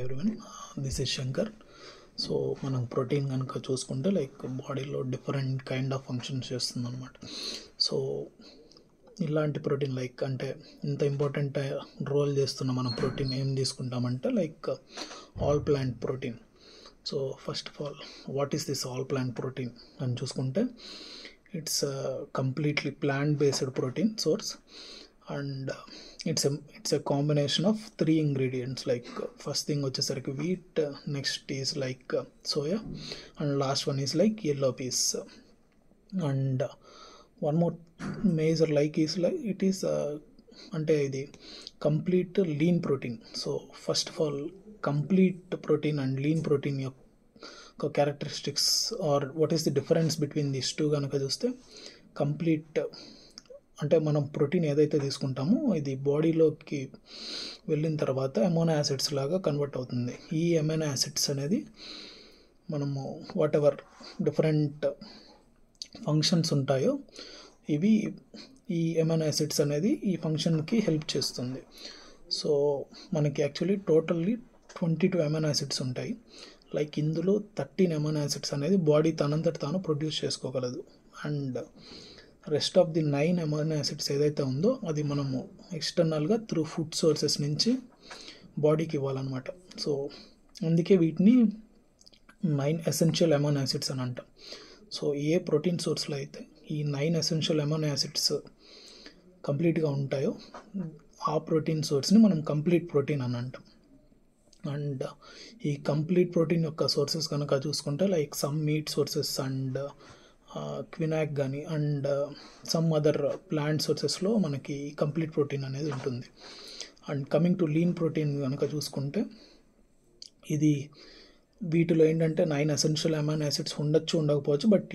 Everyone, this is Shankar. So మనం protein కనుక చూసుకుంటే లైక్ బాడీలో డిఫరెంట్ కైండ్ ఆఫ్ ఫంక్షన్స్ చేస్తుంది అనమాట. సో ఇలాంటి ప్రోటీన్ లైక్ అంటే ఇంత ఇంపార్టెంట్ రోల్ చేస్తున్న మనం ప్రోటీన్ ఏం తీసుకుంటామంటే like all plant protein. So first of all what is this all plant protein అని చూసుకుంటే it's completely plant based protein source and it's a combination of 3 ingredients. Like first thing వచ్చేసరికి wheat, next is like soya, and last one is like yellow peas. And one more major like is like it is అంటే ఇది complete lean protein. So first of all complete protein and lean protein యొక్క characteristics or what is the difference between this two కనుక చూస్తే complete అంటే మనం protein ఏదైతే తీసుకుంటామో ఇది బాడీలోకి వెళ్ళిన తర్వాత అమైనో యాసిడ్స్ లాగా కన్వర్ట్ అవుతుంది. ఈ అమైనో యాసిడ్స్ అనేది మనము వాట్ ఎవర్ డిఫరెంట్ ఫంక్షన్స్ ఉంటాయో ఇవి ఈ అమైనో యాసిడ్స్ అనేది ఈ ఫంక్షన్కి హెల్ప్ చేస్తుంది. సో మనకి యాక్చువల్లీ టోటల్లీ 22 అమైనో యాసిడ్స్ ఉంటాయి. లైక్ ఇందులో 13 అమైనో యాసిడ్స్ అనేది బాడీ తనంతట తాను ప్రొడ్యూస్ చేసుకోగలదు. And rest of the 9 amino acids ఏదైతే ఉందో అది మనము ఎక్స్టర్నల్గా త్రూ ఫుడ్ సోర్సెస్ నుంచి బాడీకి ఇవ్వాలన్నమాట. సో అందుకే వీటిని 9 ఎసెన్షియల్ అమైనో యాసిడ్స్ అని అంటాం. సో ఏ ప్రోటీన్ సోర్స్లో అయితే ఈ 9 ఎసెన్షియల్ అమైనో యాసిడ్స్ కంప్లీట్గా ఉంటాయో ఆ ప్రోటీన్ సోర్స్ని మనం కంప్లీట్ ప్రోటీన్ అని అంటాం. అండ్ ఈ కంప్లీట్ ప్రోటీన్ యొక్క సోర్సెస్ కనుక చూసుకుంటే like some meat sources and quinoa కానీ అండ్ సమ్ అదర్ ప్లాంట్ సోర్సెస్లో మనకి కంప్లీట్ ప్రోటీన్ అనేది ఉంటుంది. And coming to lean protein కనుక చూసుకుంటే ఇది వీటిలో ఏంటంటే 9 ఎసెన్షియల్ అమైనో యాసిడ్స్ ఉండొచ్చు ఉండకపోవచ్చు, బట్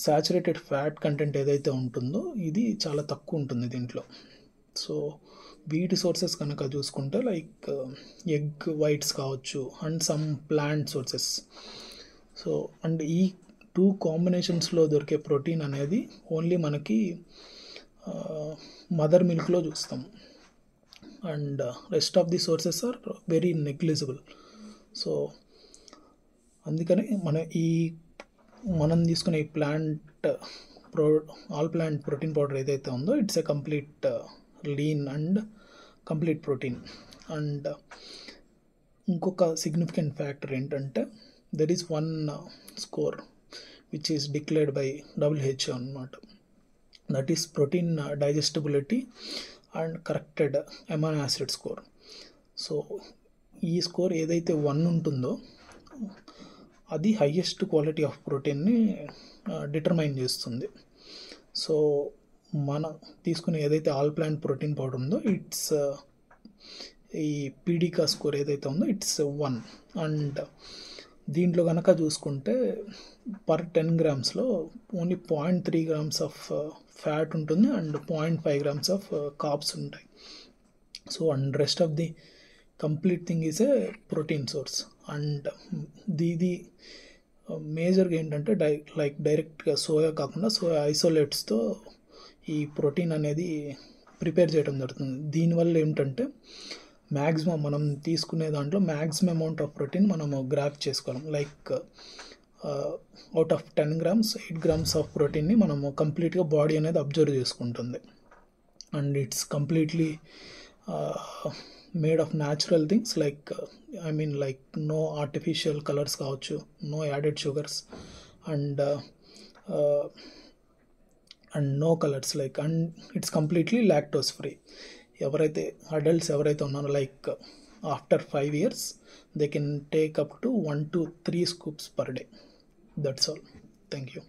సాచురేటెడ్ ఫ్యాట్ కంటెంట్ ఏదైతే ఉంటుందో ఇది చాలా తక్కువ ఉంటుంది దీంట్లో. సో వీటి సోర్సెస్ కనుక చూసుకుంటే లైక్ ఎగ్ వైట్స్ కావచ్చు and some plant sources. So and ఈ 2 కాంబినేషన్స్లో దొరికే ప్రోటీన్ అనేది ఓన్లీ మనకి మదర్ మిల్క్లో చూస్తాం. And rest of the sources are very negligible. So అందుకని మనం తీసుకునే ఈ ఆల్ ప్లాంట్ ప్రోటీన్ పౌడర్ ఏదైతే ఉందో it's a complete lean and complete protein. And ఇంకొక సిగ్నిఫికెంట్ ఫ్యాక్టర్ ఏంటంటే there is one score which is declared by WHO అన్నమాట. That is protein digestibility and corrected amino acid score. So ఈ score ఏదైతే 1 ఉంటుందో అది highest quality of ప్రోటీన్ని determine చేస్తుంది. So మనం తీసుకునే ఏదైతే ఆల్ ప్లాంట్ ప్రోటీన్ పౌడర్ ఉందో ఇట్స్ ఈ పీడికా స్కోర్ ఏదైతే ఉందో ఇట్స్ 1. అండ్ దీంట్లో కనుక చూసుకుంటే పర్ 10 గ్రామ్స్లో ఓన్లీ 0.3 గ్రామ్స్ ఆఫ్ ఫ్యాట్ ఉంటుంది అండ్ 0.5 గ్రామ్స్ ఆఫ్ కార్బ్స్ ఉంటాయి. So and rest of the complete thing is a protein source. And దీది మేజర్గా ఏంటంటే డైరెక్ట్గా సోయా కాకుండా సోయా ఐసోలేట్స్తో ఈ ప్రోటీన్ అనేది ప్రిపేర్ చేయడం జరుగుతుంది. దీనివల్ల ఏంటంటే మ్యాక్సిమం మనం తీసుకునే దాంట్లో మ్యాక్సిమం అమౌంట్ ఆఫ్ ప్రోటీన్ మనము గ్రాప్ చేసుకోలేం. Like out of 10 grams 8 grams of ప్రోటీన్ని మనము కంప్లీట్గా బాడీ అనేది అబ్జర్వ్ చేసుకుంటుంది. And it's completely made of natural things like like no artificial colours కావచ్చు, no added sugars and no colours like and it's completely lactose free. ఎవరైతే adults ఎవరైతే ఉన్నారో like after 5 years they can take up to 1 to 3 scoops per day. That's all. Thank you.